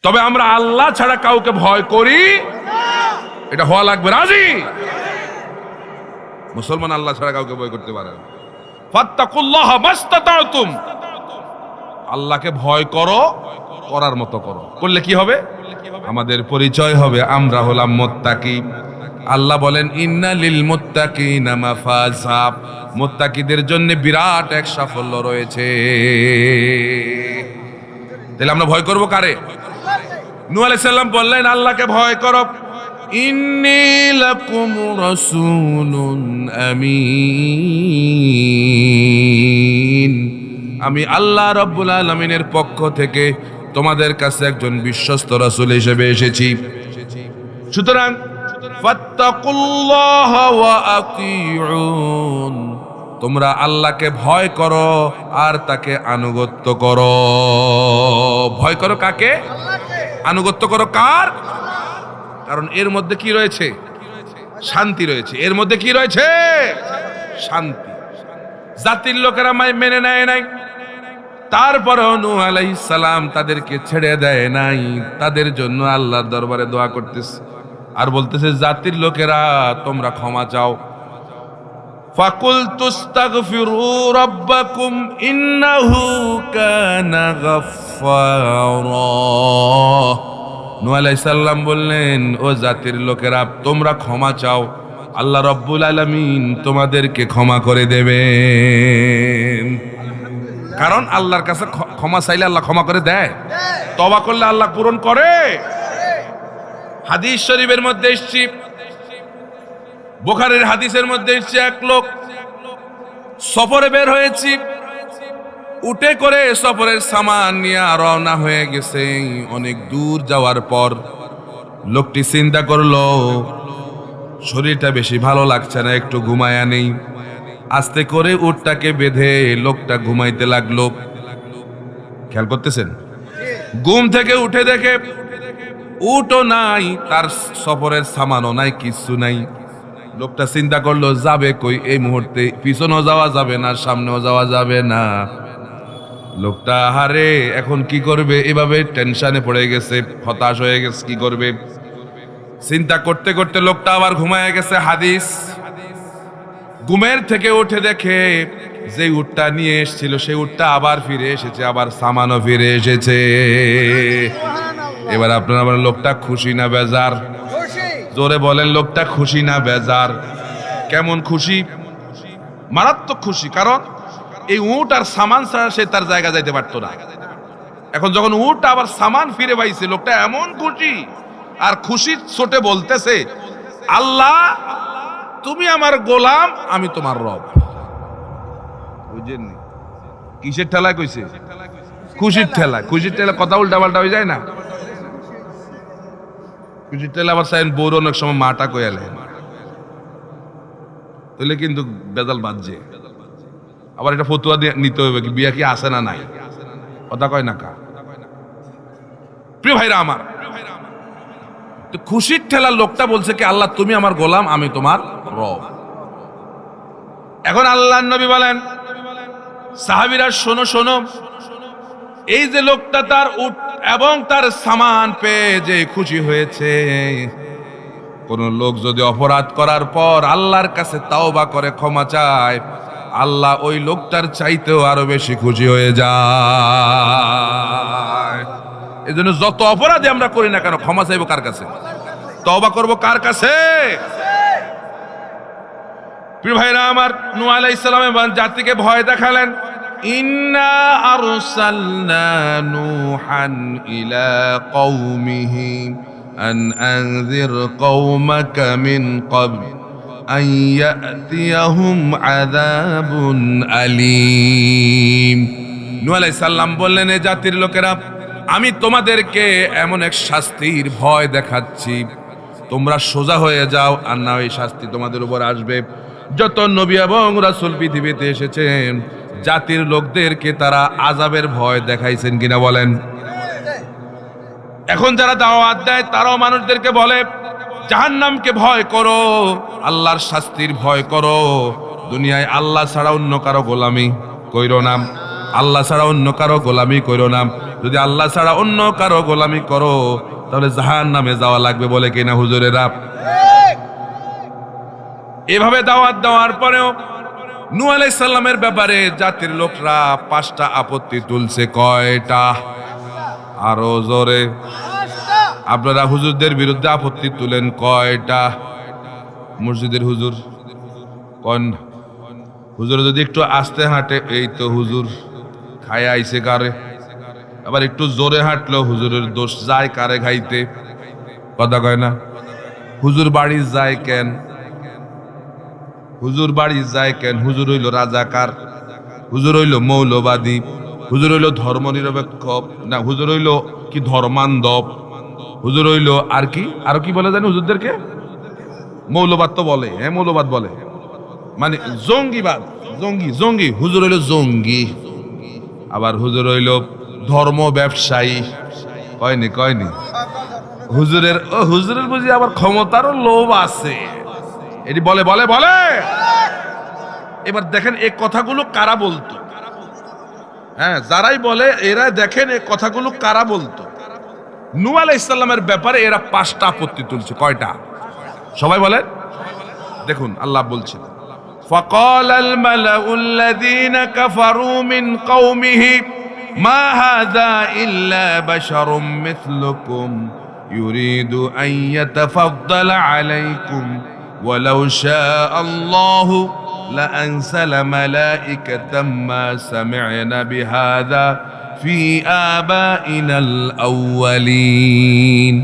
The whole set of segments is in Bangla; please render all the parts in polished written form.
তবে আমরা আল্লাহ ছাড়া কাউকে ভয় করি, এটা হওয়া লাগবে রাজি। মুসলমান আল্লাহ ছাড়া কাউকে ভয় করতে পারে না। ফাত্তাকুল্লাহ মাস্তাতাতুম, আল্লাহকে ভয় করো, করার মতো করো। করলে কি হবে? আমাদের পরিচয় হবে আমরা হলাম মুত্তাকি। আল্লাহ বলেন ইন্না লিল মুত্তাকিনা মাফাজা, মুত্তাকিদের জন্য বিরাট এক সাফল্য রয়েছে। তাহলে আমরা ভয় করব কারে? নূহ আলাইহিস সালাম বললেন আল্লাহকে ভয় করো। ইন্নী লাকুম রাসূলুন আমিন, আমি আল্লাহ রাব্বুল আলামিনের পক্ষ থেকে তোমাদের কাছে একজন বিশ্বস্ত রাসূল হিসেবে এসেছি। সুতরাং ফাত্তাকুল্লাহ ওয়া আতিউন, তোমরা আল্লাহকে ভয় করো আর তাকে আনুগত্য করো। ভয় করো কাকে? আনুগত্য করো কার? কারণ এর মধ্যে কি রয়েছে? শান্তি রয়েছে। এর মধ্যে কি রয়েছে? শান্তি। জাতির লোকেরা মেনে নেয় নাই, তারপরেও নূহ আলাইহিস সালাম তাদেরকে ছেড়ে দেয় নাই। তাদের জন্য আল্লাহর দরবারে দোয়া করতেছে আর বলতেছে জাতির লোকেরা তোমরা ক্ষমা চাও। ফাকুলতু আস্তাগফিরু রাব্বাকুম ইন্নাহু কানা গাফফারা, নূহ আলাইহিস সালাম বললেন ও জাতির লোকেরা তোমরা ক্ষমা চাও, আল্লাহ রাব্বুল আলামিন তোমাদেরকে ক্ষমা করে দেবেন। কারণ আল্লাহর কাছে ক্ষমা চাইলে আল্লাহ ক্ষমা করে দেয়, তওবা করলে আল্লাহ পূরণ করে। হাদিস শরীফের মধ্যে এসেছে, বুখারীর হাদিসের মধ্যে এসেছে, এক লোক সফরে বের হয়েছে, উটে করে সফরের সামান নিয়ে রওনা হয়ে গেছে। অনেক দূর যাওয়ার পর লোকটি চিন্তা করলো শরীরটা বেশি ভালো লাগছে না, একটু ঘুমায়া নেই। আস্তে করে উটটাকে বেঁধে লোকটা ঘুমাইতে লাগলো। খেয়াল করতেছেন? ঘুম থেকে উঠে দেখে উটও নাই, তার সফরের সামানও নাই, কিছু নাই। লোকটা চিন্তা করলো যাবে কই এই মুহূর্তে? পিছনেও যাওয়া যাবে না, সামনেও যাওয়া যাবে না। লোকটা হারে এখন কি করবে? এভাবে টেনশনে পড়ে গেছে, হতাশ হয়ে গেছে, কি করবে চিন্তা করতে করতে লোকটা আবার ঘুমায় গেছে। হাদিস, ঘুমের থেকে উঠে দেখে যে উটটা নিয়ে এসেছিল সেই উটটা আবার ফিরে এসেছে, আবার সামানও ফিরে এসেছে। এবার আপনারা বলেন লোকটা খুশি না বেজার? জোরে বলেন লোকটা খুশি না বেজার? কেমন খুশি? মারাত্মক খুশি। কারণ এই উট আর সামান ছাড়া সে তার জায়গা যাইতে পারতো না। এখন যখন উট আবার সামান ফিরে পাইছে, লোকটা এমন খুশি, আর খুশির ছোটে বলতেছে আল্লাহ তুমি আমার গোলাম, আমি তোমার রব। বুঝেননি? কিসের ঠেলায় কইছে? খুশির ঠেলা। খুশির ঠেলা কথা উল্টা পাল্টা হয়ে যায় না? খুশির ঠেলা আবার সাইন বউর অনেক সময় মাটা কয়ালেন, তাহলে কিন্তু বেজাল বাজছে। আবার এটা ফতুয়া নিতে হবে কি বিয়া কি আছে না নাই, কথা কয় না কা? প্রিয় ভাইরা আমার, তো খুশির ঠেলা লোকটা বলছে কি আল্লাহ তুমি আমার গোলাম, আমি তোমার রব। এখন আল্লাহর নবী বলেন সাহাবীরা শোনো শোনো, এই যে লোকটা তার উট এবং তার সামান পেয়ে যে খুশি হয়েছে, কোন লোক যদি অপরাধ করার পর আল্লাহর কাছে তাওবা করে ক্ষমা চায়, আল্লাহ ওই লোকটার চাইতেও আরো বেশি খুশি হয়ে যায়। এই জন্য যত অপরাধী আমরা করি না কেন, ক্ষমা চাইবো কার কাছে? তওবা করবো কার কাছে? প্রিয় ভাইরা আমার, নূহ আলাইহিস সালাম জাতিকে ভয় দেখালেন। ইন্না আরসালনা নূহান ইলা কওমিহি আন আনযির কওমাকা মিন ক্বাবল আন ইয়াতিয়াহুম আযাবুন আলীম। নূহ আলাইহিস সালাম বললেন এ জাতির লোকেরা, আমি তোমাদেরকে এমন এক শাস্তির ভয় দেখাচ্ছি, তোমরা সোজা হয়ে যাও, আর না ওই শাস্তি তোমাদের উপর আসবে। যত নবী এবং রাসূল পৃথিবীতে এসেছেন, জাতির লোকদেরকে তারা আযাবের ভয় দেখাইছেন কিনা বলেন? এখন যারা দাওয়াত দেয় তারাও মানুষদেরকে বলে জাহান্নামকে ভয় করো, আল্লাহর শাস্তির ভয় করো, দুনিয়ায় আল্লাহ ছাড়া অন্য কারো গোলামি কইরো না, আল্লাহ ছাড়া অন্য কারো গোলামি কইরো না। যদি আল্লাহ ছাড়া অন্য কারো গোলামি করো তাহলে জাহান্নামে যাওয়া লাগবে বলে কিনা হুজুরেরা। এভাবে দাওয়াত দেওয়ার পরেও নূহ আলাইহিস সালামের ব্যাপারে জাতির লোকরা 5টা আপত্তি তুলছে। কয়টা? আরো জোরে। আপনারা হুজুরদের বিরুদ্ধে আপত্তি তুলেন কয়টা? মসজিদের হুজুর কোন হুজুর যদি একটু আস্তে হাঁটে, এই তো হুজুর খায় আইছে কারে, আবার একটু জোরে হাঁটলো হুজুরের দোষ যায় কারে খাইতে, কথা কয় না? হুজুর বাড়ি যায় কেন? হুজুর বাড়ি যায় কেন? হুজুর হইল রাজাকার, হুজুর হইল মৌলবাদী, হুজুর হইল ধর্ম নিরপেক্ষ না, হুজুর হইল কি ধর্মান্ধব, হুজুর হইল আর কি, আরো কি বলে জানি হুজুরদেরকে? মৌলবাদ তো বলে, হ্যাঁ মৌলবাদ বলে, মানে জঙ্গিবাদ, জঙ্গি জঙ্গি, হুজুর হইল জঙ্গি। আবার হুজুর হইল ধর্ম ব্যবসায়ী, কয়নি কয়নি? হুজুরের বুঝি আবার ক্ষমতারও লোভ আছে, এটি বলে বলে বলে। এবার দেখেন এই কথাগুলো কারা বলতো? হ্যাঁ, যারাই বলে এরা দেখেন এই কথাগুলো কারা বলতো। নূহ আলাইহিস সালামের ব্যাপারে এরা 5টা আপত্তি তুলছে। কয়টা? সবাই বলেন। দেখুন আল্লাহ বলছেন, فقال الملأ الذين كفروا من قومه ما هذا إلا بشر مثلكم يريد أن يتفضل عليكم ولو شاء الله لأنزل ملائكة ما سمعنا بهذا في آبائنا الأولين।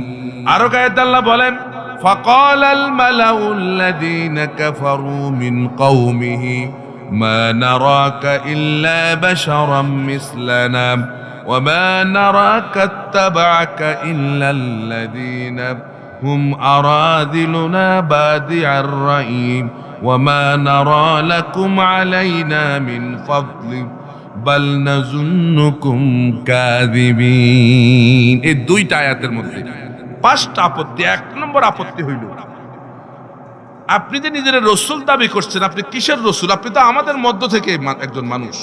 আরো কায়েত আল্লাহ বলেন, فقال الملأ الذين كفروا من قومه ما نراك إلا بشرا مثلنا وما نراك اتبعك إلا الذين هم أراذلنا بادع الرأي وما نرى لكم علينا من فضل بل نظنكم كاذبين। এই দুইটা আয়াতের মধ্যে 5টা আপত্তি। 1 নম্বর আপত্তি হইল, আপনি যে নিজের রসুল দাবি করছেন, আপনি কিসের রসুল? আপনি তো আমাদের মধ্য থেকে একজন মানুষ।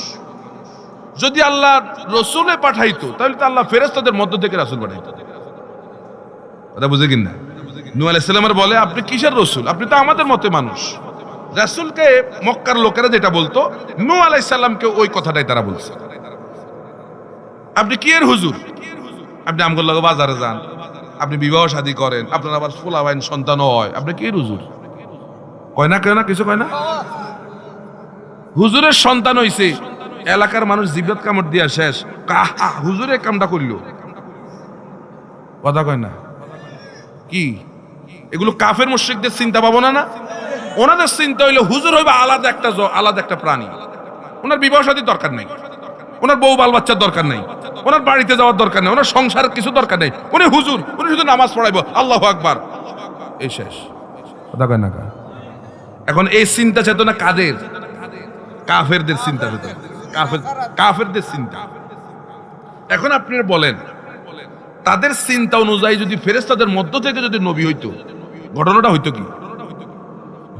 যদি আল্লাহ রসুলে পাঠাইতো তাহলে তো আল্লাহ ফেরেশতাদের মধ্য থেকে রাসূল পাঠাইতো। কথা বুঝে কিনা? নূহ আলাইহিস সালামের বলে, আপনি কিসের রসুল? আপনি তো আমাদের মতে মানুষ। রাসূলকে মক্কার লোকেরা যেটা বলতো, নূহ আলাইহিস সালামকে ওই কথাটাই তারা বলছে। আপনি কি এর হুজুর? আপনি আমগুলো লাগে বাজারে যান, আপনি বিবাহ শাদী করেন, আপনার আবার ফুলাবাইন সন্তানও হয়, আপনি কি হুজুর? কয় না কেউ না, কিছু কয় না। হুজুরের সন্তান হইছে, এলাকার মানুষ জিব্রাত কামড় দিয়া শেষ, কাহা হুজুরে কামটা করলো, কথা কয় না। কি এগুলো কাফের মুশরিকদের চিন্তা ভাবনা না? ওনাদের চিন্তা হইলো হুজুর হইবে আলাদা একটা প্রাণী, ওনার বিবাহ শাদীর দরকার নাই, ওনার বউ বাল বাচ্চার দরকার নাই, ওনার বাড়িতে যাওয়ার দরকার নেই, ওনার সংসার কিছু দরকার নেই, উনি হুজুর, উনি শুধু নামাজ পড়াইবো, আল্লাহু আকবার, এই শেষ, কথা কয় না। এখন এই চিন্তা চেতনা কাদের? কাফেরদের চিন্তা চেতনা, কাফেরদের চিন্তা। এখন আপনি বলেন, তাদের চিন্তা অনুযায়ী যদি ফেরেশতাদের মধ্য থেকে যদি নবী হইতো, ঘটনাটা হইতো কি?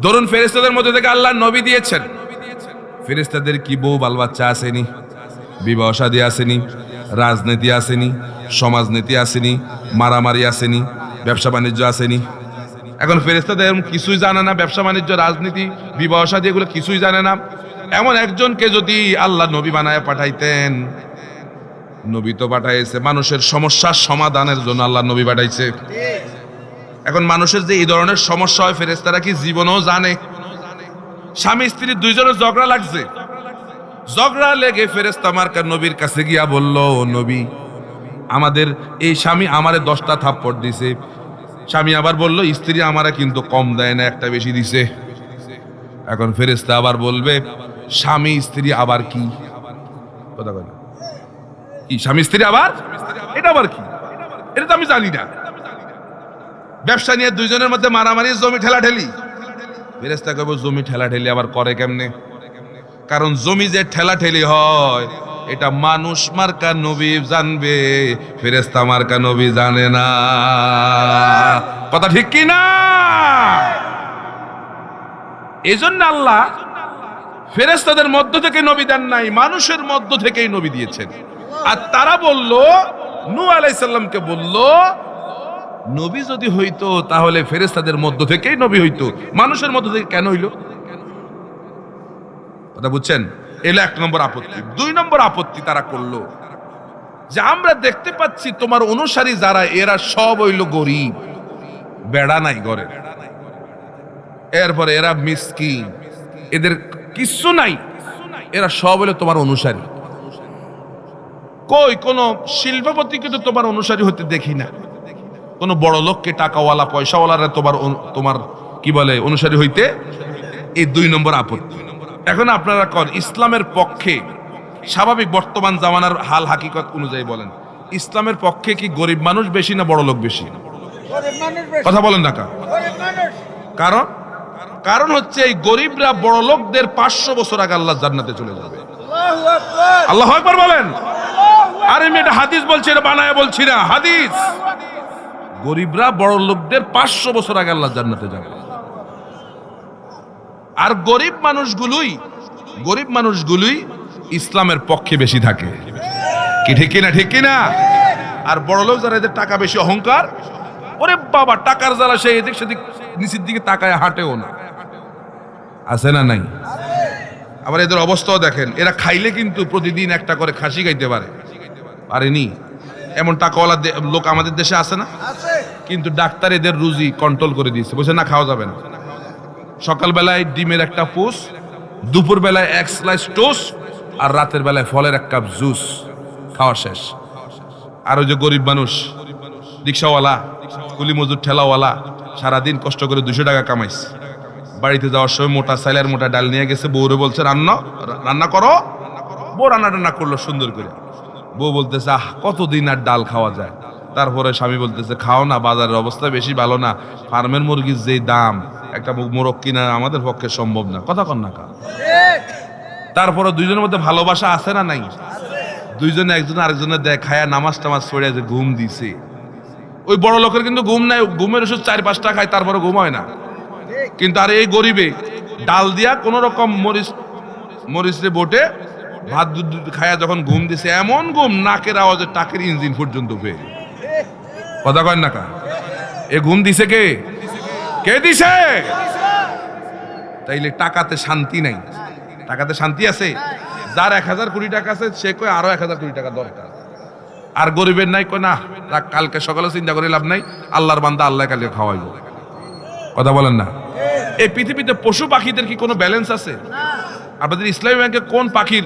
ধরুন ফেরেশতাদের মধ্যে থেকে আল্লাহ নবী দিয়েছেন, ফেরেশতাদের কি বউ বাল বাচ্চা আসেনি, বিবাহ শাদী আসেনি, রাজনীতি আসেনি, সমাজনীতি আসেনি, মারামারি আসেনি, ব্যবসা বাণিজ্য আসেনি? এখন ফেরেশতাদের কিছুই জানে না, ব্যবসা বাণিজ্য, রাজনীতি, বিবাহ শাদী এগুলো কিছুই জানে না। এমন একজনকে যদি আল্লাহ নবী বানায় পাঠাইতেন, নবী তো পাঠাইছে মানুষের সমস্যার সমাধানের জন্য, আল্লাহ নবী পাঠাইছে। এখন মানুষের যে এই ধরনের সমস্যা হয়, ফেরেশতারা কি জীবনেও জানে? স্বামী স্ত্রী দুইজনের ঝগড়া লাগছে, ঝগড়া লেগে ফেরেশতা মার্কা নবীর কাছে গিয়া বলল, নবী আমাদের এই স্বামী আমারে 10টা থাপ্পড় দিছে। স্বামী আবার বলল, স্ত্রী আমারে কিন্তু কম দেয় না, একটা বেশি দিছে। এখন ফেরেশতা আবার বলবে, স্বামী স্ত্রী আবার কি? কথা বলে কি স্বামী স্ত্রী আবার? এটা আবার কি? এটা তো আমি জানি না। ব্যবসা নিয়ে দুইজনের মধ্যে মারামারি, জমি ঠেলাঠেলি। ফেরেশতা কইব, জমি ঠেলাঠেলি আবার করে কেমনে? কারণ জমি যে ঠেলাঠেলি হয় এটা মানুষ মার্কা নবী জানবে, ফেরেশতা মার্কা নবী জানে না। কথা ঠিক কি না? এজন্য আল্লাহ ফেরেশতাদের মধ্য থেকে নবী দেন নাই, মানুষের মধ্য থেকেই নবী দিয়েছেন। আর তারা বলল, নূহ আলাইহিস সালামকে বলল, নবী যদি হইতো তাহলে ফেরেশতাদের মধ্য থেকেই নবী হইতো, মানুষের মধ্য থেকে কেন হইল? কথা বুঝছেন? এলো 1 নম্বর আপত্তি। 2 নম্বর আপত্তি তারা করলো যে আমরা দেখতে পাচ্ছি তোমার অনুসারী যারা, এরা সব হইল গরিব, বেড়া নাই ঘরে, এরপরে এরা মিসকিন, এদের কিচ্ছু নাই, এরা সব হইল তোমার অনুসারী। কই কোন শিল্পপতিকে তো তোমার অনুসারী হতে দেখি না, কোন বড় লোককে, টাকাওয়ালা পয়সাওয়ালারা তোমার কি বলে অনুসারী হইতে। এই 2 নম্বর আপত্তি। এখন আপনারা কর ইসলামের পক্ষে, স্বাভাবিক বর্তমান জামানার হাল হাকিকত অনুযায়ী বলেন, ইসলামের পক্ষে কি গরিব মানুষ বেশি না বড় লোক বেশি? কথা বলেন না। কারণ কারণ হচ্ছে এই গরিবরা বড় লোকদের 500 বছর আগে আল্লাহ জান্নাতে চলে যাবে। আল্লাহু আকবার বলেন। আরে আমি এটা হাদিস বলছি, এটা বানায় বলছি না, হাদিস। গরিবরা বড় লোকদের 500 বছর আগে আল্লাহ জান্নাতে যাবে। আর গরিব মানুষগুলোই ইসলামের পক্ষে বেশি থাকে, কি ঠিক কিনা? ঠিক কিনা? আর বড় লোক যারা, এদের টাকা বেশি, অহংকার, ওরে বাবা টাকার জ্বালা সে এদিক সেদিক নিচের দিকে তাকায় হাঁটেও না, আছে না নাই? আবার এদের অবস্থাও দেখেন, এরা খাইলে কিন্তু প্রতিদিন একটা করে খাসি খাইতে পারেনি, এমন টাকাওয়ালা লোক আমাদের দেশে আছে না? কিন্তু ডাক্তার এদের রুজি কন্ট্রোল করে দিয়েছে, বলছে না খাওয়া যাবে না। সকালবেলায় ডিমের একটা পুষ, দুপুর বেলায় 1 স্লাইস টোস্ট, আর রাতের বেলায় ফলের 1 কাপ জুস, খাওয়া শেষ। আর ওই যে গরিব মানুষ, রিক্সাওয়ালা, কুলি মজুর, ঠেলাওয়ালা, সারাদিন কষ্ট করে 200 টাকা কামাইছে, বাড়িতে যাওয়ার সময় মোটা চাইলের মোটা ডাল নিয়ে গেছে, বউরে বলছে রান্না করো। বউ রান্না করলো সুন্দর করে। বউ বলতেছে আহ কতদিন আর ডাল খাওয়া যায়। তারপরে স্বামী বলতেছে খাও না, বাজারের অবস্থা বেশি ভালো না, ফার্মের মুরগির যেই দাম, একটা মোরগ কিনা আমাদের পক্ষে সম্ভব না। কথা কন না কা? তারপরে দুইজনের মধ্যে ভালোবাসা আছে না নাই? দুইজনে একজন আরেকজনের দেখায় নামাজ টামাজ পড়ে যে ঘুম দিছে। ওই বড় লোকের কিন্তু ঘুম নাই, ঘুমের ওষুধ 4-5টা খায়, তারপরে ঘুম হয় না। কিন্তু আর এই গরিবে ডাল দিয়া কোন রকম মরিচ রে বটে ভাত দুধ খায়া যখন ঘুম দিছে, এমন ঘুম নাকের আওয়াজে টাকের ইঞ্জিন পর্যন্ত পেয়ে। কথা কয় না কা? এ ঘুম দিছে কে? কে দিছে? তাইলে টাকাতে শান্তি নাই। টাকাতে শান্তি আছে? যার 1000 কোটি টাকা আছে সে কয় আরো 1000 কোটি টাকা দরকার। আর গরিবের নাই, কয় না কালকে সকালে চিন্তা করে লাভ নাই, আল্লাহর বান্দা আল্লাহ কালকে খাওয়াইব। কথা বলেন না? এই পৃথিবীতে পশু পাখিদের কি কোনো ব্যালেন্স আছে? আপনাদের ইসলামী ব্যাংকে কোন পাখির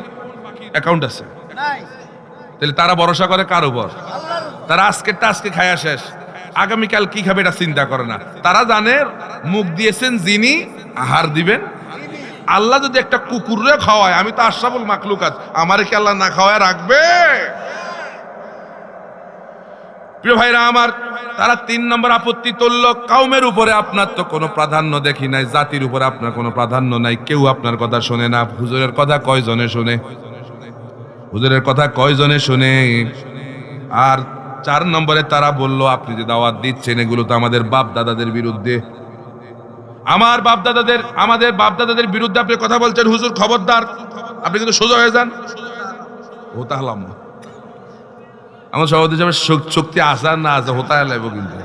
অ্যাকাউন্ট আছে? তাহলে তারা ভরসা করে কার উপর? তারা আজকে খায়া শেষ, আগামীকাল কি খাবে এটা চিন্তা করে না। তারা জানে মুখ দিয়েছেন যিনি, আহার দিবেন। আল্লাহ যদি একটা কুকুরে খাওয়ায়, আমি তো আশরাফুল মাখলুকাত, আমারে কি আল্লাহ না খাওয়ায় রাখবে? প্রিয় ভাইরা আমার, তারা 3 নম্বর আপত্তি তুলল, কওমের উপরে আপনার তো কোনো প্রাধান্য দেখি নাই, জাতির উপরে আপনার কোনো প্রাধান্য নাই, কেউ আপনার কথা শোনে না। হুজুরের কথা কয়জনে শোনে? হুজুরের কথা কয়জনে শোনে? আর 4 নম্বরে তারা বলল, আপনি যে দাওয়াত দিচ্ছেন এগুলো তো আমাদের বাপ দাদাদের বিরুদ্ধে। আমাদের বাপ দাদাদের বিরুদ্ধে আপনি কথা বলছেন, হুজুর খবরদার, আপনি কিন্তু সোজা হয়ে যান। ও তাহলাম না, আমার সভাপতি হিসাবে শক্তি আসার না আছে, হতে লাগবে কিন্তু।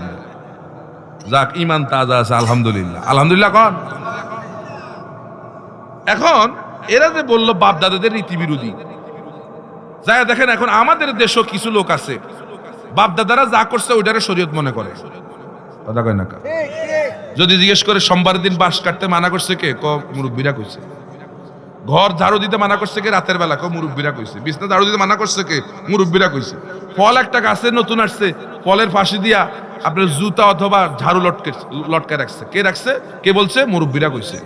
যাক, ইমান তাজা আছে, আলহামদুলিল্লাহ। আলহামদুলিল্লাহ কন। এখন এরা যে বললো বাপ দাদাদের রীতি বিরোধী, যাই দেখেন এখন আমাদের দেশও কিছু লোক আছে বাপ দাদারা যা করছে ওইটারে শরীয়ত মনে করে। কথা কয় না কা? যদি জিজ্ঞেস করে সোমবার দিন বাঁশ কাটতে মানা করছে কে? মুরব্বীরা কইছে। ঘর ঝাড়ু দিতে মানা করছে কে? রাতের বেলা মুরব্বীরা কইছে। বিছনা ঝাড়ু দিতে মানা করছে কে? মুরব্বীরা কইছে। ফল একটা গাছে নতুন আসছে, ফলের ফাঁসি দিয়া আপনার জুতা অথবা ঝাড়ু লটকে রাখছে, কে রাখছে? কে বলছে? মুরব্বীরা কইছে।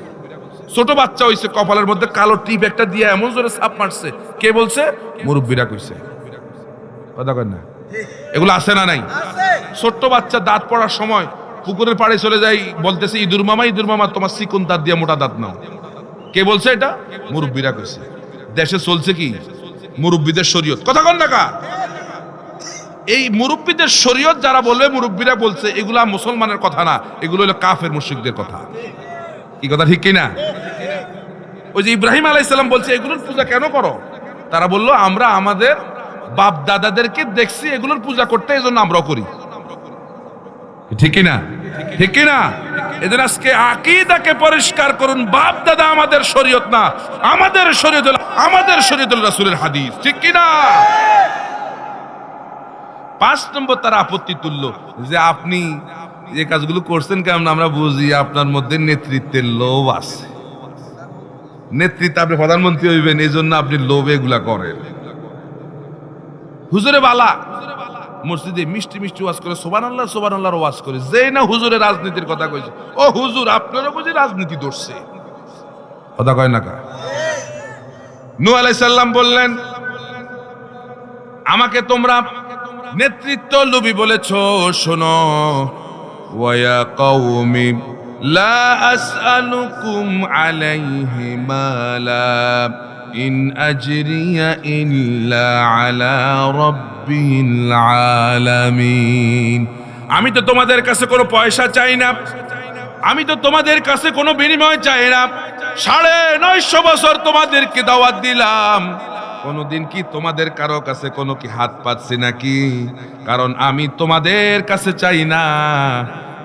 ছোট বাচ্চা হইছে, কপালের মধ্যে কালো টিপ একটা দিয়ে এমন জোরে ছাপ মারছে, কে বলছে? মুরব্বীরা কইছে। কথা কয় না? এগুলো আছে না নাই? ছোট্ট বাচ্চা দাঁত পড়ার সময় পুকুরের পাড়ে চলে যাই, বলতেছে ইঁদুর মামা তোমার চিকন দাঁত দিয়ে মোটা দাঁত নাও, কে বলছে এটা? মুরব্বীরা কইছে। দেশে চলছে কি? মুরব্বীদের শরীয়ত। কথা কন না কা? এই মুরব্বীদের শরীয়ত যারা বলবে, মুরব্বীরা বলছে, এগুলা মুসলমানের কথা না, এগুলো হলো কাফের মুশরিকদের কথা। কি কথা ঠিক কিনা? ওই যে ইব্রাহিম আলাইহিস সালাম বলছে এগুলোর পূজা কেন করো? তারা বলল আমরা আমাদের বাপ দাদাদেরকে দেখছি এগুলোর পূজা করতে, এজন্য আমরাও করি। ঠিক না? ঠিক না? এজন্য আজকে আকীদাকে পরিষ্কার করুন। বাপ দাদা আমাদের শরীয়ত না, আমাদের শরীয়ত হলো আমাদের শরীয়ত হলো রাসূলের হাদিস। ঠিক কি না? 5 নম্বর তারা আপত্তি তুললো যে আপনি যে কাজগুলো করছেন কেমন আমরা বুঝি আপনার মধ্যে নেতৃত্বের লোভ আছে। নেতৃত্ব, আপনি প্রধানমন্ত্রী হইবেন এই জন্য আপনি লোভে এগুলা করেন। হুজুরে বালা মসজিদে মিষ্টি মিষ্টি ওয়াজ করে, সুবহানাল্লাহ সুবহানাল্লাহর ওয়াজ করে, যেই না হুজুরে রাজনীতির কথা কইছে, ও হুজুর আপনারও বুঝি রাজনীতি ধরছে, কথা কয় না কা? নূহ আলাইহিস সালাম বললেন, আমাকে তোমরা নেতৃত্ব লোভী বলেছো, শোনো, ওয়া কওমি লা আসআলুকুম আলাইহি মালা ইন আজরিয়া ইল্লা আলা রাব্বিল আলামিন। আমি তো তোমাদের কাছে কোনো পয়সা চাই না, আমি তো তোমাদের কাছে কোনো বিনিময় চাই না। 950 বছর তোমাদেরকে দাওয়াত দিলাম, কোনদিন কি তোমাদের কারো কাছে কোনো কি হাত পাচ্ছি নাকি? কারণ আমি তোমাদের কাছে চাই না,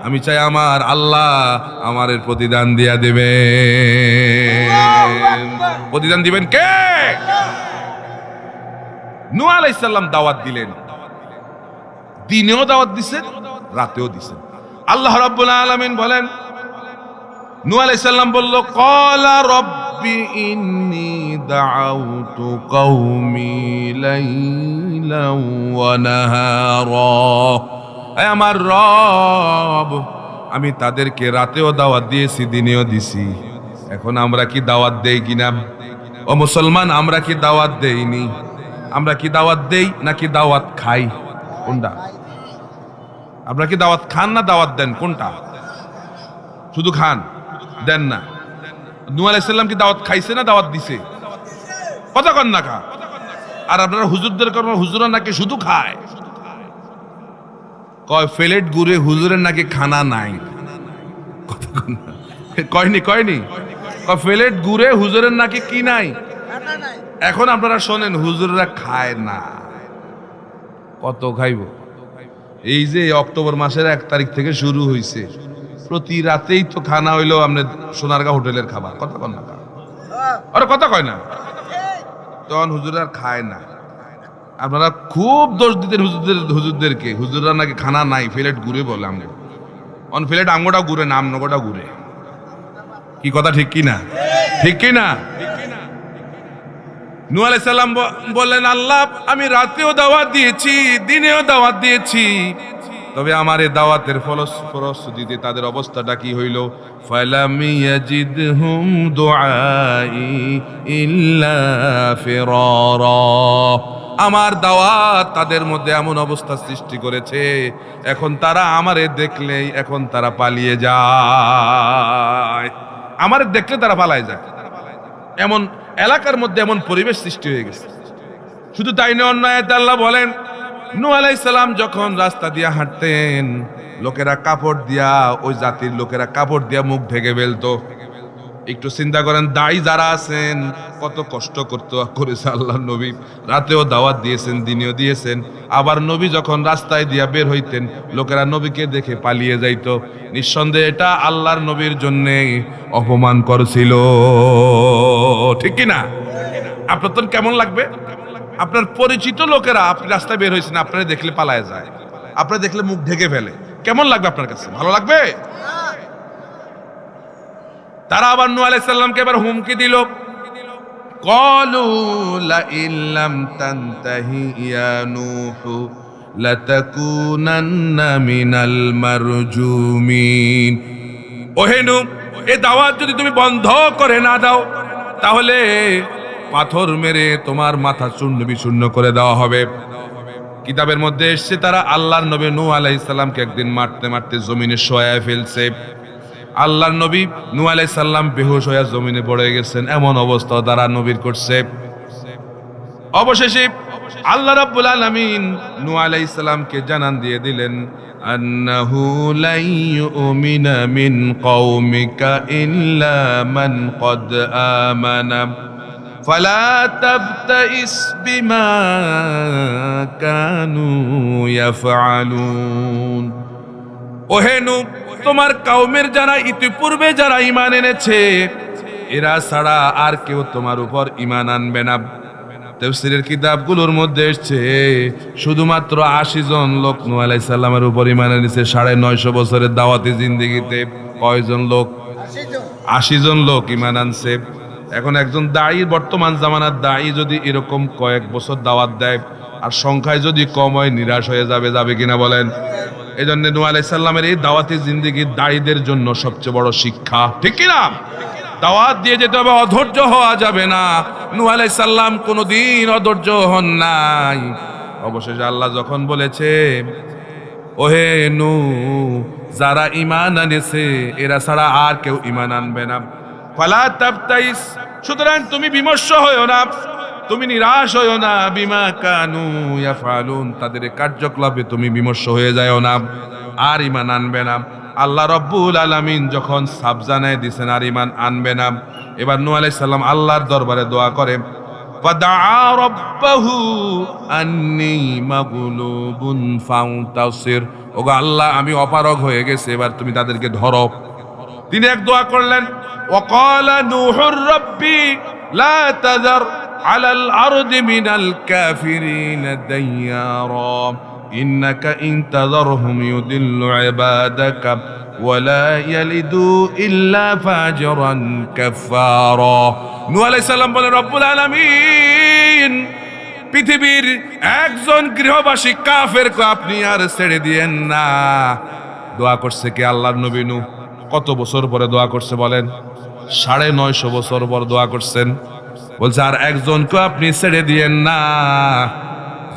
আমি চাই আমার আল্লাহ আমার এর প্রতিদান দিয়া দেবে। প্রতিদান দিবেন কে? নূহ আলাইহিস সালাম দাওয়াত দিলেন, দিনেও দাওয়াত দিছেন, রাতেও দিছেন। আল্লাহ রাব্বুল আলামিন বলেন, নূহ আলাইহিস সালাম বলল, ক্বালা রাব্বি ইন্নী দাআউতু কওমি লাইলান ওয়া নাহারা। হে আমার রব, আমি তাদেরকে রাতেও দাওয়াত দিয়েছি, দিনেও দিছি। এখন আমরা কি দাওয়াত দেই কিনা? ও মুসলমান, আমরা কি দাওয়াত দেইনি? আমরা কি দাওয়াত দেই নাকি দাওয়াত খাই? কোনটা? আমরা কি দাওয়াত খান না দাওয়াত দেন? কোনটা? শুধু খান, দেন না। নূহ আলাইহিস সালাম কি দাওয়াত খাইছে না দাওয়াত দিছে? কথা কন না কা? আর আপনারা হুজুরদের কর্ম, হুজুরা নাকি শুধু খায়। কয় ফেলেট ঘুরে হুজুরের নাকি খানা নাই। কথা কন না, কয়নি কয়নি? কয় ফেলেট ঘুরে হুজুরের নাকি কি নাই? এখন আপনারা শোনেন, হুজুররা খায় না, কত খাইব? এই যে অক্টোবর মাসের 1 তারিখ থেকে শুরু হয়েছে, প্রতি রাতেই তো খানা হইলো আপনার সোনারগাঁ হোটেলের খাবার। কথা কন না, আরে কথা কয় না? তখন হুজুররা খায় না। আপনারা খুব দোষ দিতেন হুজুরদেরকে, হুজুররা নাকি খানা নাই, ফ্লেট ঘুরে বলে। আমগো অন ফ্লেট আমগোটা ঘুরে না, আমনগোটা ঘুরে। কি কথা ঠিক কি না? ঠিক কি না? নূহ আলাইহিস সালাম বললেন, আল্লাহ আমি রাতেও দাওয়াত দিয়েছি, দিনেও দাওয়াত দিয়েছি, তবে আমার এই দাওয়াতের ফলশ্রুতিতে তাদের অবস্থাটা কি হইল? ফালাম ইয়াজিদহুম দুআই ইল্লা ফিরারা। আমার দাওয়াত তাদের মধ্যে এমন অবস্থা সৃষ্টি করেছে, এখন তারা আমারে দেখলেই এখন তারা পালিয়ে যায়। আমারে দেখলে তারা পালায় যায়, এমন এলাকার মধ্যে এমন পরিবেশ সৃষ্টি হয়ে গেছে। শুধু তাই নয়, অন্য আয়াতে আল্লাহ বলেন, নূহ আলাইহিস সালাম যখন রাস্তা দিয়ে হাঁটতেন, লোকেরা কাপড় দিয়া, ওই জাতির লোকেরা কাপড় দিয়া মুখ ঢেকে ফেলতো। একটু চিন্তা করেন, দায়ী যারা আছেন কত কষ্ট করেছে আল্লাহর নবী। রাতেও দাওয়াত দিয়েছেন, দিনেও দিয়েছেন। আবার নবী যখন রাস্তায় দিয়া বের হইতেন, লোকেরা নবীকে দেখে পালিয়ে যাইতো। নিঃসন্দেহে এটা আল্লাহর নবীর জন্য অপমান করছিল। ঠিক কিনা? আপনার তো কেমন লাগবে? আপনার পরিচিত লোকেরা, আপনি রাস্তায় বের হয়েছেন, আপনারা দেখলে পালায় যায়, আপনারা দেখলে মুখ ঢেকে ফেলে, কেমন লাগবে আপনার কাছে? ভালো লাগবে? তারা আবার নূহ আলাইহিস সালামকে এবার হুমকি দিল, ক্বালু লা ইল্লাম তানতাহি ইয়া নূহ লাতাকুনান্না মিনাল মারজুমিন। ওহে নূহ, এই দাওয়াত যদি তুমি বন্ধ করে না দাও, তাহলে পাথর মেরে তোমার মাথা চূর্ণ বিচূর্ণ করে দেওয়া হবে। কিতাবের মধ্যে এসেছে, তারা আল্লাহর নবী নূহ আলাইহিস সালামকে একদিন মারতে মারতে জমিনে শোয়ায় ফেলছে। আল্লাহর নবী নূহ আলাইহিস সালাম বেহুশ হয়ে জমিনে পড়ে গেছেন, এমন অবস্থা তারা নবীর করছে। অবশেষে আল্লাহ রাব্বুল আলামিন নূহ আলাইহিস সালামকে জানান দিয়ে দিলেন, আন্নাহু লা ইউমিনা মিন কওমিকা ইল্লা মান ক্বাদ আমানা ফালা তাবতাইস বিমা কানু ইয়াফআলুন। ওহে নূহ, তোমার কওমের যারা ইতিপূর্বে যারা ঈমান এনেছে এরা ছাড়া আর কেউ তোমার উপর ঈমান আনবে না। তাফসীরের কিতাবগুলোর মধ্যে এসেছে শুধুমাত্র ৮০ জন লোক নূহ আলাইহিস সালামের উপর ঈমান এনেছে ৯৫০ বছরের দাওয়াতি জিন্দেগিতে। কয়জন লোক? ৮০ জন লোক ঈমান আনছে। এখন একজন দায়ী, বর্তমান জামানার দায়ী যদি এরকম কয়েক বছর দাওয়াত দেয় আর সংখ্যায় যদি কম হয়, নিরাশ হয়ে যাবে কিনা বলেন? এই জন্য নূহ আলাইহিস সালামের এই দাওয়াতি জিন্দেগি দায়ীদের জন্য সবচেয়ে বড় শিক্ষা, ঠিক কিনা? দাওয়াত দিয়ে যেতে হবে, অধৈর্য হওয়া যাবে না। নূহ আলাইহিস সালাম কোনোদিন অধৈর্য হন নাই। অবশেষে আল্লাহ যখন বলেছে, ওহে নূহ, যারা ঈমান আনেছে এরা ছাড়া আর কেউ ঈমান আনবে না, ফালা তাবতাইস, সুতরাং তুমি বিমর্ষ হয়ো না, তুমি নিরাশ হয়ো না, বিমা কানু ইয়াফআলুন, তাদের কার্যকলাপে তুমি বিমর্ষ হয়ে যাও না, আর ঈমান আনবে না। আল্লাহ রাব্বুল আলামিন যখন সাবজানায় দিছেন আর ঈমান আনবে না, এবার নূহ আলাইহিস সালাম আল্লাহর দরবারে দোয়া করে, ফাদাআ রাব্বাহু আন্নী মাগলুবুন ফান্তাসির, ওগো আল্লাহ আমি অপারগ হয়ে গেছে, এবার তুমি তাদেরকে ধরো। তিনি এক দোয়া করলেন, ওয়াকালা নূহুর রাব্বি লা তাযার আলাল আরদি মিনাল কাফিরিন দাইয়ারা ইন্নাকা ইন তাযারহুম ইউদিল্লু ইবাদাকা ওয়ালা ইয়ালিদু ইল্লা ফাজিরান কাফারা। নূহ আলাইহিস সালাম বলেন, রব্বুল আলামিন, পৃথিবীর একজন গৃহবাসী কাফেরকে আপনি আর ছেড়ে দিয়েন না। দোয়া করছে কে? আল্লাহর নবী নূহ। কত বছর পরে দোয়া করছে বলেন? ৯৫০ বছর পর দোয়া করছেন। বলছে আর একজনকে আপনি ছেড়ে দিয়েন না।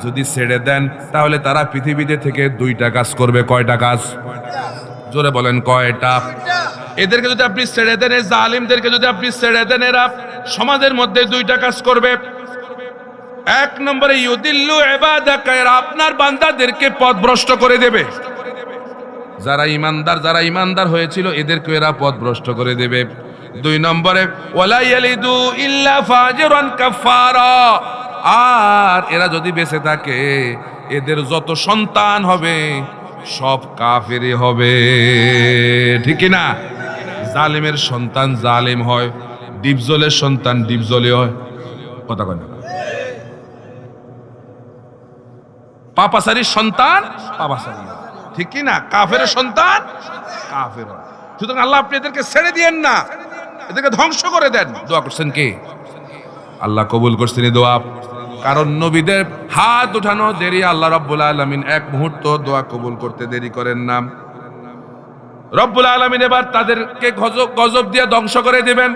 যদি ছেড়ে দেন তাহলে তারা পৃথিবীতে থেকে ২টা কাজ করবে। কয়টা কাজ? জোরে বলেন, কয়টা? এদেরকে যদি আপনি ছেড়ে দেন, এই জালিমদেরকে যদি আপনি ছেড়ে দেন, এরা সমাজের মধ্যে 2টা কাজ করবে। ১ নম্বরে ইউদিল্লু ইবাদাকা, এরা আপনার বান্দাদেরকে পথভ্রষ্ট করে দেবে। যারা ইমানদার হয়েছিল এদেরকে এরা পথভ্রষ্ট করে দেবে। ২ নম্বরে ওয়ালা ইয়ালিদু ইল্লা ফাজিরান কাফারা, আর এরা যদি বেঁচে থাকে এদের যত সন্তান হবে সব কাফেরই হবে, ঠিক না? জালিমের সন্তান জালিম হয়, ডিপজলের সন্তান ডিপজলি হয়। কথা কয় না? পাপাসারির সন্তান পাপাসারি, ঠিক কি না? কাফের সন্তান কাফের হয়। সুতরাং আল্লাহ আপনি এদেরকে ছেড়ে দিয়েন না, এদেরকে ধ্বংস করে দেন। দোয়া করছেন কে? আল্লাহ কবুল করছেন এই দোয়া। কারণ নবীদের হাত উঠানো দেরি, আল্লাহ রাব্বুল আলামিন ১ মুহূর্ত দোয়া কবুল করতে দেরি করেন না। রব্বুল আলামিন এবার তাদেরকে গজব দিয়ে ধ্বংস করে দিবেন।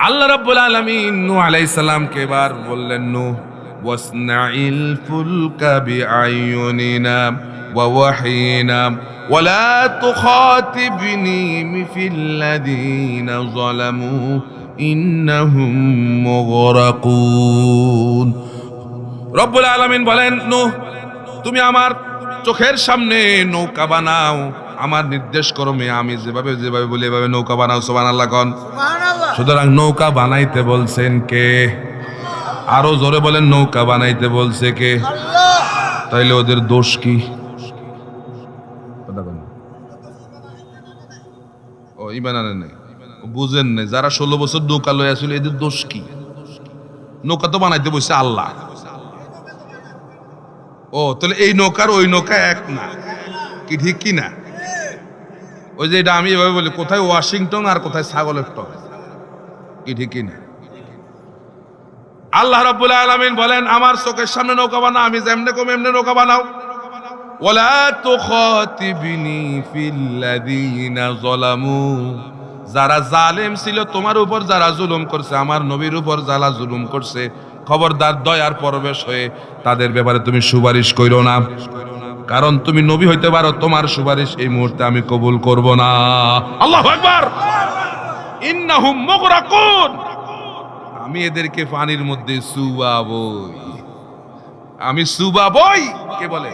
আল্লাহ রাব্বুল আলামিন নূহ আলাইহিস সালামকে এবার বললেন, নূহ ওয়াসনাইল ফুলকা বিআইয়ুনিনা ওয়া ওয়াহিনা ওয়ালা তুখাতিবনি ফিল্লাযীনা যালামু ইন্নাহুম মুগরাকুন। রব্বুল আলামিন বলেন, নূহ তুমি আমার চোখের সামনে নৌকা বানাও, আমার নির্দেশ করো, আমি যেভাবে বলি এভাবে নৌকা বানাও। সুবহানাল্লাহ কোন? সুতরাং নৌকা বানাইতে বলছেন কে? আরো জোরে বলেন, নৌকা বানাইতে বলছে কে? তাইলে ওদের দোষ কি? ও ইমান আনে নাই, বুঝেন নাই। যারা 16 বছর নৌকা লয়ে আসছিল এদের দোষ কি? নৌকা তো বানাইতে বলছে আল্লাহ। ও তাহলে এই নৌকার ওই নৌকা এক না, কি ঠিক কি না? ওই যে এটা আমি এভাবে বলি, কোথায় ওয়াশিংটন আর কোথায় ছাগলের টক, কি ঠিক কি না? আল্লাহ রাব্বুল আলামিন বলেন, আমার চোখের সামনে নৌকা বানাও, আমি যেমনে কম এমনে নৌকা বানাও। ওয়ালা তুখাতিবনি ফিল্লাযীনা যালামু, যারা জালেম ছিল তোমার উপর, যারা জুলুম করছে, আমার নবীর উপর যারা জুলুম করছে, খবরদার দয়ার পরবেশ হয়ে তাদের ব্যাপারে তুমি সুপারিশ কইরো না। কারণ তুমি নবী হইতে পারো, তোমার সুপারিশ এই মুহূর্তে আমি কবুল করব না। আল্লাহু আকবার। ইন্নাহুম মুগরাকুন, আমি এদেরকে পানির মধ্যে চুবাবই, আমি চুবাবই। কে বলে?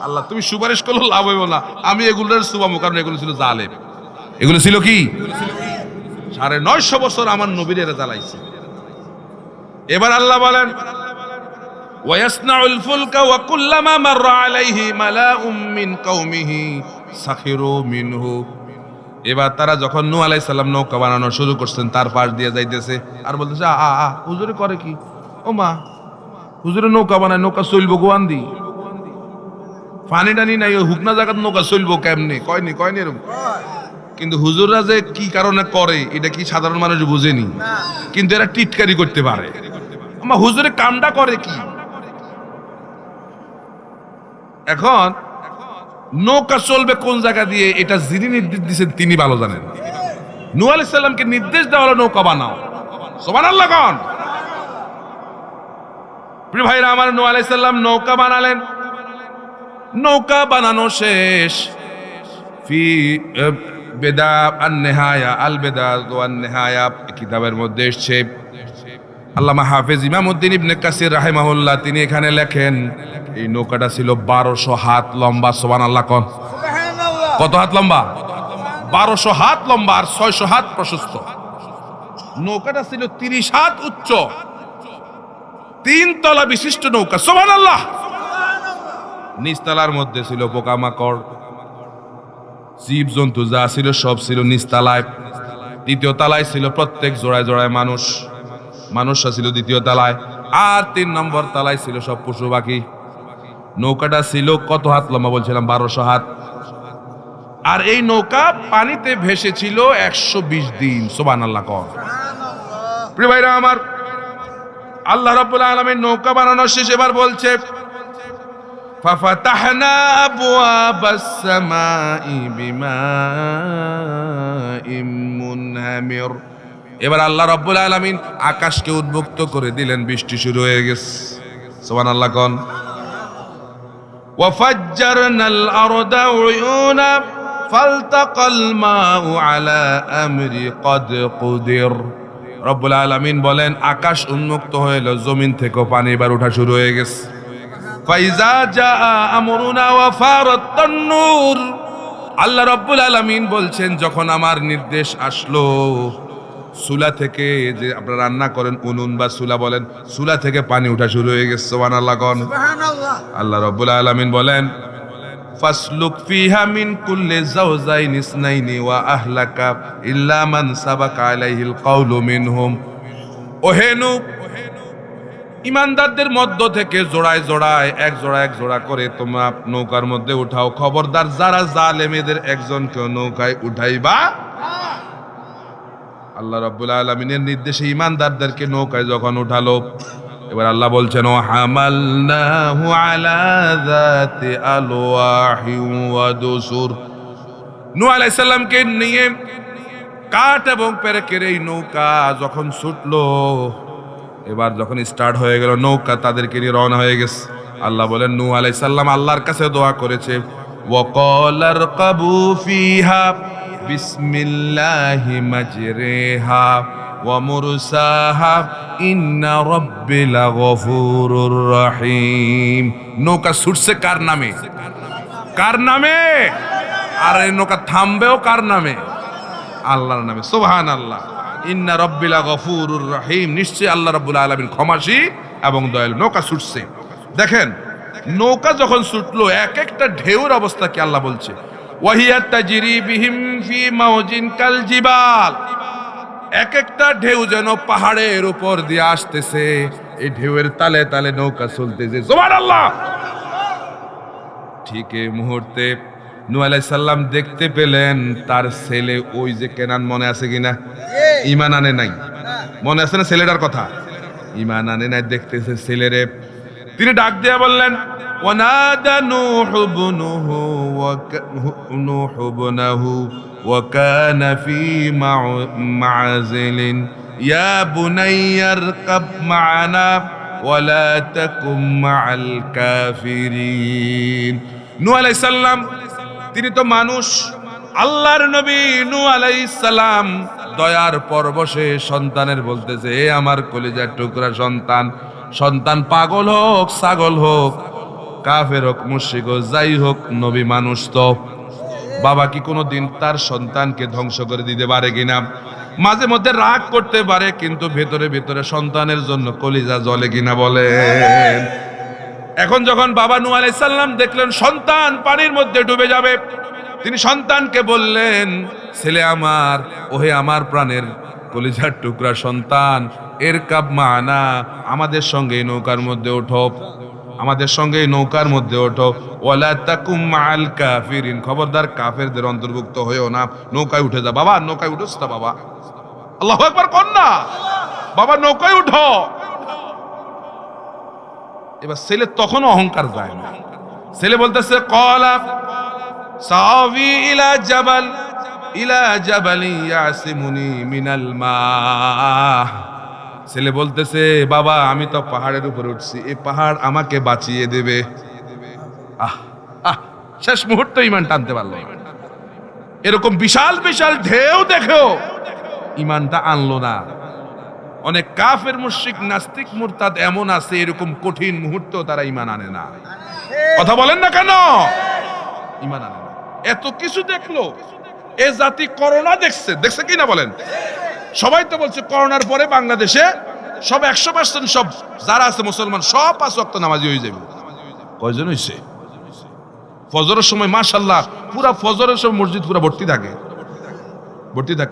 আল্লাহ। তুমি সুপারিশ করলে লাভ হইব না, আমি এগুলোর চুবাবো, কারণ এগুলো ছিল জালেম। এগুলো ছিল কি? ৯৫০ বছর আমার নবীর এরা জ্বালাইছে। এবার আল্লাহ বলেন ওয়াসনাউল ফুলকা ওয়া কুল্লামা মাররা আলাইহি মালাউম মিন কওমিহি সাখিরু মিনহু। এবার তারা যখন নূহ আলাইহিস সালাম নৌকা বানানো শুরু করছেন, তার পাশ দিয়ে যাইতেছে আর বলতেছে হুজুরে করে কি, ও মা হুজুরে নৌকা বানায়, নৌকা চলবো গোয়ান দি, পানি টানি নাই, ওই হুকনা জায়গাত নৌকা চলবো কেমনে, কয়নি এরকম। কিন্তু হুজুররা যে কি কারণে করে এটা কি সাধারণ মানুষ বুঝেনি, কিন্তু এরা টিটকারি করতে পারে। আমার হুজুরে কামটা করে কি? এখন নৌকা চলবে কোন জায়গা দিয়ে, এটা যিনি নির্দেশ দিচ্ছেন তিনি ভালো জানেন। নূহ আলাইহিস সালামকে নির্দেশ দেওয়া হলো নৌকা বানাও। সুবহানাল্লাহ কোন? প্রিয় ভাইরা আমার, নূহ আলাইহিস সালাম নৌকা বানালেন। নৌকা বানানো শেষ, ফি বেদা আন-নিহায়া আল বেদা ওয়ান নিহায়া কিতাবের মধ্যে এসেছে। আল্লামা হাফেজ ইমামউদ্দিন ইবনে কাসির রাহিমাহুল্লাহ তিনি এখানে লেখেন এই নৌকাটা ছিল 1200 হাত লম্বা। সুবহানাল্লাহ কোন? কত হাত লম্বা? 1200 হাত লম্বা আর 600 হাত প্রশস্ত। নৌকাটা ছিল 30 হাত উচ্চ, 3 তলা বিশিষ্ট নৌকা। সুবহানাল্লাহ। নিচতলার মধ্যে ছিল পোকামাকড়, জীব জন্তু যা ছিল সব ছিল নিচতলায়। দ্বিতীয় তলায় ছিল প্রত্যেক জোড়ায় জোড়ায় মানুষরা ছিল দ্বিতীয় তলায়, আর 3 নম্বর তলায় ছিল সব পশু পাখি। নৌকাটা ছিল কত হাত লম্বা বলছিলাম? 1200 হাত। আর এই নৌকা পানিতে ভেসেছিল 120 দিন। সুবহানাল্লাহ কোন? প্রিয় ভাইরা আমার, আল্লাহ রাব্বুল আলামিন নৌকা বানানোর শেষ এবার বলছে ফাফাতাহনা আবওয়াবাস সামাই বিমাইম মুনহামির। এবার আল্লাহ রাব্বুল আলামিন আকাশকে উদ্বুক্ত করে দিলেন, বৃষ্টি শুরু হয়ে গেছে। সুবহানাল্লাহ কোন? ওয়াফাজ্জারনাল আরদা উয়ুনা ফালতাকাল মাউ আলা আমরি ক্বাদ কুদির। রব্বুল আলামিন বলেন আকাশ উন্মুক্ত হলো, জমিন থেকে পানি এবার ওঠা শুরু হয়ে গেছে। ফাইজা জাআ আমরুনা ওয়া ফারাত তান্নুর। আল্লাহ রাব্বুল আলামিন বলছেন যখন আমার নির্দেশ আসলো, চুলা থেকে যে আপনারা রান্না করেন উনুন বা চুলা বলেন, চুলা থেকে পানি ওঠা শুরু হয়ে গেছে। সুবহানাল্লাহ কোন? সুবহানাল্লাহ। আল্লাহ রাব্বুল আলামিন বলেন ফাসলুক ফিহা মিন কুল্লি যাওজাইন ইসনাইনি ওয়া আহলাকা ইল্লা মান সাবাকা আলাইহিল কাউলু মিনহুম। ওহে নূহ, ইমানদারদের মধ্য থেকে জোড়ায় জোড়ায় এক জোড়া করে তোমরা নৌকার মধ্যে উঠাও। খবরদার যারা জালেমেদের একজনকেও নৌকায় উঠাইবা। আল্লাহ রাব্বুল আলামিনের নির্দেশে ইমানদারদেরকে নৌকায় যখন উঠালো, এবার আল্লাহ বলছেন ও হামালনাহু আলা যাতি আলওয়াহি ওয়া দুসুর। নূহ আলাইহিস সালামকে নিয়ে কাঠ এবং পেরেকের এই নৌকা যখন ছুটলো, এবার যখন স্টার্ট হয়ে গেল নৌকা তাদেরকে নিয়ে রওনা হয়ে গেছে। আল্লাহ বলেন নূহ আলাইহিস সালাম আল্লাহর কাছে দোয়া করেছে, ওয়াকালা রকাবু ফিহা বিসমিল্লাহি মাজরিহা ওয়া মুরসাহা ইন্না রাব্বি লাগফুরুর রহিম। নৌকা ছুটছে কার নামে? কার নামে? আর এই নৌকা থামবেও কার নামে? আল্লাহর নামে। সুবহানাল্লাহ। ইন্না রাব্বি লাগফুরুর রহিম। নিশ্চয়ই আল্লাহ রাব্বুল আলামিন ক্ষমাশীল এবং দয়ালু। নৌকা ছুটছে, দেখেন নৌকা যখন ছুটলো এক একটা ঢেউর অবস্থা কি আল্লাহ বলছে, ওয়াহিয়া তাজরি বিহিম ফি মাওজিন কাল জিবাল। এক একটা ঢেউ যেন পাহাড়ের উপর দিয়ে আসতেছে, এই ঢেউয়ের তালে তালে নৌকা চলতেছে। সুবহানাল্লাহ। ঠিক এই মুহূর্তে নূহ আলাইহিস সালাম দেখতে পেলেন তার ছেলে, ওই যে কেনান, মনে আছে কিনা? ঈমান আনে নাই, মনে আছে না ছেলেটার কথা? ঈমান আনে নাই, দেখতেছে ছেলেরে। তিনি ডাক দিয়ে বললেন ওয়ানাদা নূহু ইবনুহু ওয়া কানা ফি মা'জিলিন ইয়া বুনাইয়া ইরকাব মা'ানা ওয়া লা তাকুম মা'আল কাফিরিন। নূহ আলাইহিস সালাম তিনি তো মানুষ, আল্লাহর নবী নূহ আলাইহিস সালাম দয়ার পরবশে সন্তানের বলতেছে, এ আমার কলিজার টুকরা সন্তান, সন্তান পাগল হোক, ছাগল হোক, কাফের হোক, মুশরিক হোক, যাই হোক, নবী মানুষ তো। বাবা কি কোনোদিন তার সন্তানকে ধ্বংস করে দিতে পারে কিনা? মাঝে মধ্যে রাগ করতে পারে, কিন্তু ভেতরে ভেতরে সন্তানের জন্য কলিজা জ্বলে কিনা বলেন। এখন যখন বাবা নূহ আলাইহিস সালাম দেখলেন সন্তান পানির মধ্যে ডুবে যাবে, তিনি সন্তানকে বললেন, ছেলে আমার, ওহে আমার প্রাণের কলিজার টুকরা সন্তান, ইরকাব মানা, আমাদের সঙ্গে নৌকার মধ্যে ওঠো, আমাদের সঙ্গে নৌকার মধ্যে ওঠো। ওয়ালা তাকুম মাআল কাফিরিন, খবরদার কাফেরদের অন্তর্ভুক্ত হয়েও না। নৌকায় উঠে যা বাবা, নৌকায় উঠোস না বাবা। আল্লাহু আকবার কর না, বাবা নৌকায় উঠো। এবার ছেলে তখনও অহংকার যায় না। ছেলে বলতেছে, ক্বালা সাআবি ইলা জাবালি ইয়াসিমুনি মিনাল মা। ছেলে বলতেছে, বাবা আমি তো পাহাড়ের উপরে উঠছি, এই পাহাড় আমাকে বাঁচিয়ে দেবে। আহ আহ, শেষ মুহূর্তে ঈমান টানতে পারলো। এরকম বিশাল বিশাল ঢেউ দেখেও ঈমানটা আনলো না। অনেক কাফের মুশরিক নাস্তিক মুরতাদ এমন আছে, এরকম কঠিন মুহূর্তেও তারা ঈমান আনে না। কথা বলেন না কেন? ঈমান আনে না। এত কিছু দেখলো, এ জাতি করোনা দেখছে কি না বলেন? সবাই তো বলছে করোনার পরে বাংলাদেশে সব 100% সব যারা আছে মুসলমান সব 5 ওয়াক্ত নামাজি হয়ে যাবে। কয়জন হইছে? ফজরের সময় মাশাআল্লাহ পুরা ফজরের সময় মসজিদ পুরা ভর্তি থাকে,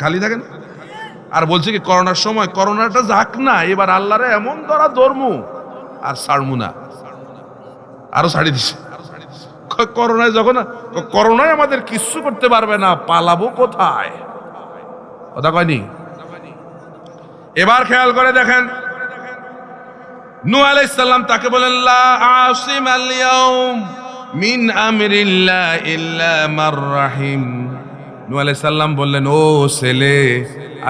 খালি থাকে না। আর বলছে কি করোনার সময় করোনাটা যাক না, এবার আল্লাহরে এমন ধরা ধর্মু আর ছাড়মু না, আরো ছাড়ি দিছে। করোনায় যখন করোনায় আমাদের কিচ্ছু করতে পারবে না, পালাবো কোথায়? কথা কয়নি? এবার খেয়াল করে দেখেন, নূহ আলাইহিস সালাম তাকে বলেন, লা আসিমাল ইয়াউম মিন আমরিল্লাহ ইল্লা মার রাহিম। নূহ আলাইহিস সালাম বললেন, ও ছেলে,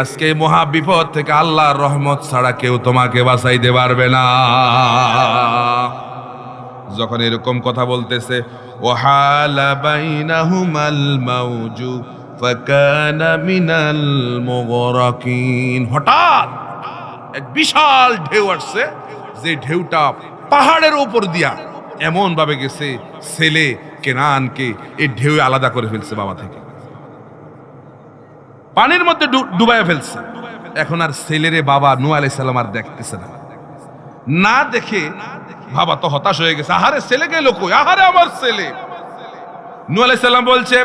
আজকে মহা বিপদ থেকে আল্লাহর রহমত ছাড়া কেউ তোমাকে বাঁচাইতে পারবে না। যখন এরকম কথা বলতেছে, ওয়াহালা বাইনাহুমাল মাউজু ফাকানা মিনাল মুগরাকিন, হঠাৎ এক বিশাল ঢেউ আসছে, যে ঢেউটা পাহাড়ের উপর দিয়া এমন ভাবে গেছে, ছেলে কেনানকে এই ঢেউ আলাদা করে ফেলছে বাবা থেকে, পানির মধ্যে ডুবাইয়া ফেলছে। এখন আর ছেলেরে বাবা নূহ আলাইহিস সালাম আর দেখতেছে না। না দেখে বাবা তো হতাশ হয়ে গেছে, আহারে ছেলে গেল কই, আহারে আমার ছেলে। নূহ আলাইহিস সালাম বলছে,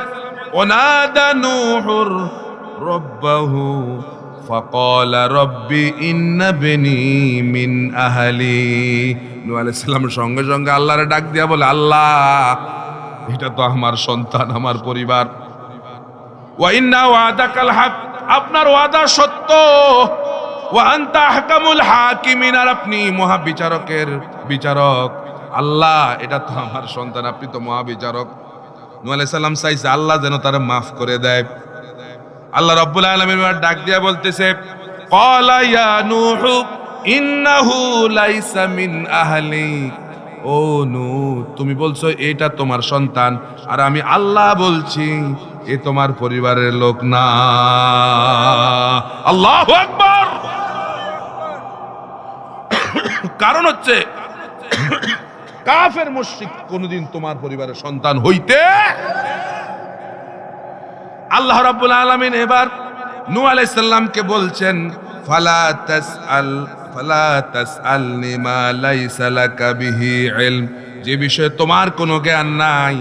ওনাদা নূহুর রাব্বাহু ফাকালা রাব্বি ইন্না বনি মিন আহলি। নূহ আলাইহিস সালাম সঙ্গে সঙ্গে আল্লাহরে ডাক দিয়া বলে, আল্লাহ এটা তো আমার সন্তান, আমার পরিবার। ওয়া ইন্না ওয়াদাকাল হক, আপনার ওয়াদা সত্য। ওয়া আনতা আহকামুল হাকিমিন, আর আপনি মহাবিচারকের বিচারক। আল্লাহ এটা তো আমার সন্তান, আপনি তো মহাবিচারক। নূহ আলাইহিস সালাম চাইছে আল্লাহ যেন তারে মাফ করে দেয়। আল্লাহ রাব্বুল আলামিন ডাক দিয়া বলতেছে, ক্বালা ইয়া নূহ ইন্নাহু লাইসা মিন আহলি। ও নূহ, তুমি বলছো এটা তোমার সন্তান, আর আমি আল্লাহ বলছি এ তোমার পরিবারের লোক না। আল্লাহু আকবার। কারণ হচ্ছে কাফের মুশরিক কোনদিন তোমার পরিবারের সন্তান হইতে। আল্লাহ রাব্বুল আলামিন এবার নূহ আলাইহিস সালামকে বলছেন, ফালা তাসআলনি মা লাইসা লাকা বিহি ইলম, যে বিষয়ে তোমার কোনো জ্ঞান নাই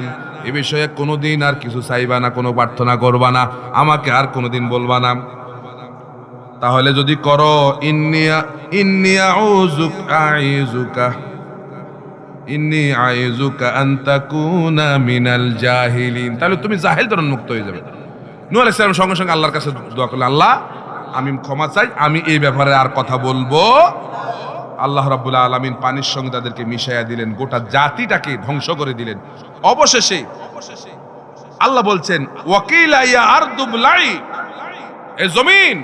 এ বিষয়ে কোনোদিন আর কিছু চাইবা না, কোনো প্রার্থনা করবা না, আমাকে আর কোনোদিন বলবা না। তাহলে যদি করো, ইন্নী আইযুকা আন তাকুনা মিনাল জাহিলিন, তাহলে তুমি জাহেলদের মুক্ত হয়ে যাবে। নূহ আলাইহিস সালাম সঙ্গে সঙ্গে আল্লাহর কাছে দোয়া করলেন, আল্লাহ আমি ক্ষমা চাই, আমি এই ব্যাপারে আর কথা বলবো। আল্লাহ রাব্বুল আলামিন পানির সঙ্গে তাদেরকে মিশাইয়া দিলেন, গোটা জাতিটাকে ধ্বংস করে দিলেন। অবশেষে আল্লাহ বলছেন, ওয়াকিলা ইয়া আরদু বলাই, এ জমিন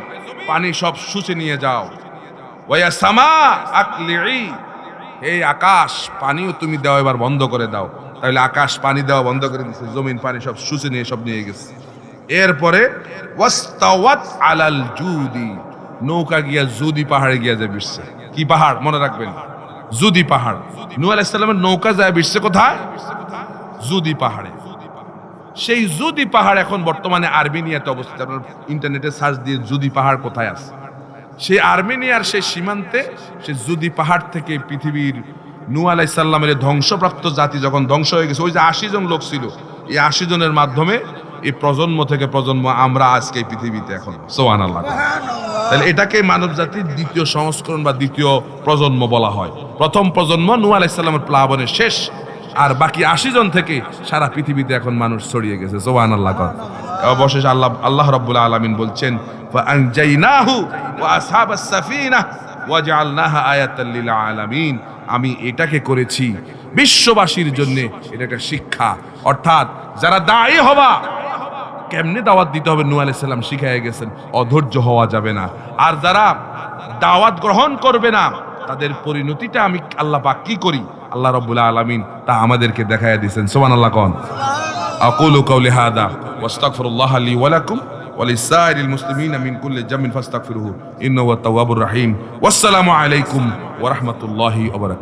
পানি সব শুষে নিয়ে যাও। ওয়া সামা আকলিই, এই আকাশ পানিও তুমি দাও এবার বন্ধ করে দাও। তাহলে আকাশ পানি দেওয়া বন্ধ করে দিয়েছে, জমিন পানি সব শুষে নিয়ে সব নিয়ে গেছে। এরপরে ওয়াস্তাওয়াত আলাল জুদি, নৌকা গিয়া জুদি পাহাড়ে গিয়া যায় বিশছে। কি পাহাড় মনে রাখবেন? জুদি পাহাড়। নূহ আলাইহিস সালামের নৌকা যায় বিশছে কোথায়? জুদি পাহাড়ে। সেই জুদি পাহাড় এখন বর্তমানে আর্মেনিয়াতে অবস্থিত। আপনার ইন্টারনেটে সার্চ দিয়ে জুদি পাহাড় কোথায় আছে, সেই আর্মেনিয়ার সেই সীমান্তে সেই জুদি পাহাড় থেকে পৃথিবীর নূহ আলাইহিস সালামের ধ্বংসপ্রাপ্ত জাতি যখন ধ্বংস হয়ে গেছে, ওই যে 80 জন লোক ছিল, এই 80 জনের মাধ্যমে এই প্রজন্ম থেকে প্রজন্ম আমরা আজকে এই পৃথিবীতে এখন। সুবহানাল্লাহ। তাহলে এটাকে মানব জাতির দ্বিতীয় সংস্করণ বা দ্বিতীয় প্রজন্ম বলা হয়। প্রথম প্রজন্ম নূহ আলাইহিস সালামের প্লাবনের শেষ, আর বাকি 80 জন থেকে সারা পৃথিবীতে এখন মানুষ ছড়িয়ে গেছে। সুবহানাল্লাহ। অবশেষে আল্লাহ রাব্বুল আলামিন বলছেন ফাআনজাইনাহু ওয়া আসহাবাস সাফিনাহ ওয়াজআলনাহা আয়াতাল লিল আলামিন। আমি এটাকে করেছি বিশ্ববাসীর জন্য, এটা একটা শিক্ষা। অর্থাৎ যারা দায়ী হবা, কেমনে দাওয়াত দিতে হবে নূহ আলাইহিস সালাম শিখাইয়া গেছেন, অধৈর্য হওয়া যাবে না। আর যারা দাওয়াত গ্রহণ করবে না, তাদের পরিণতিটা আমি আল্লাহ পাক কি করি, আল্লাহ রাব্বুল আলামিন তা আমাদেরকে দেখাইয়া দিয়েছেন। সুবহানাল্লাহ। কোন আকুলু কাউলি হাদা ওয়াস্তাগফিরুল্লাহ লি ওয়া লাকুম ওয়া লিসাইরিল মুসলিমিনা মিন কুল্লি জামিন ফাস্তাগফিরুহু ইন্নাহু ওয়াত তাওয়াবুর রহিম। ওয়াসসালামু আলাইকুম ওয়া রাহমাতুল্লাহি ওয়া বারাকাতুহু।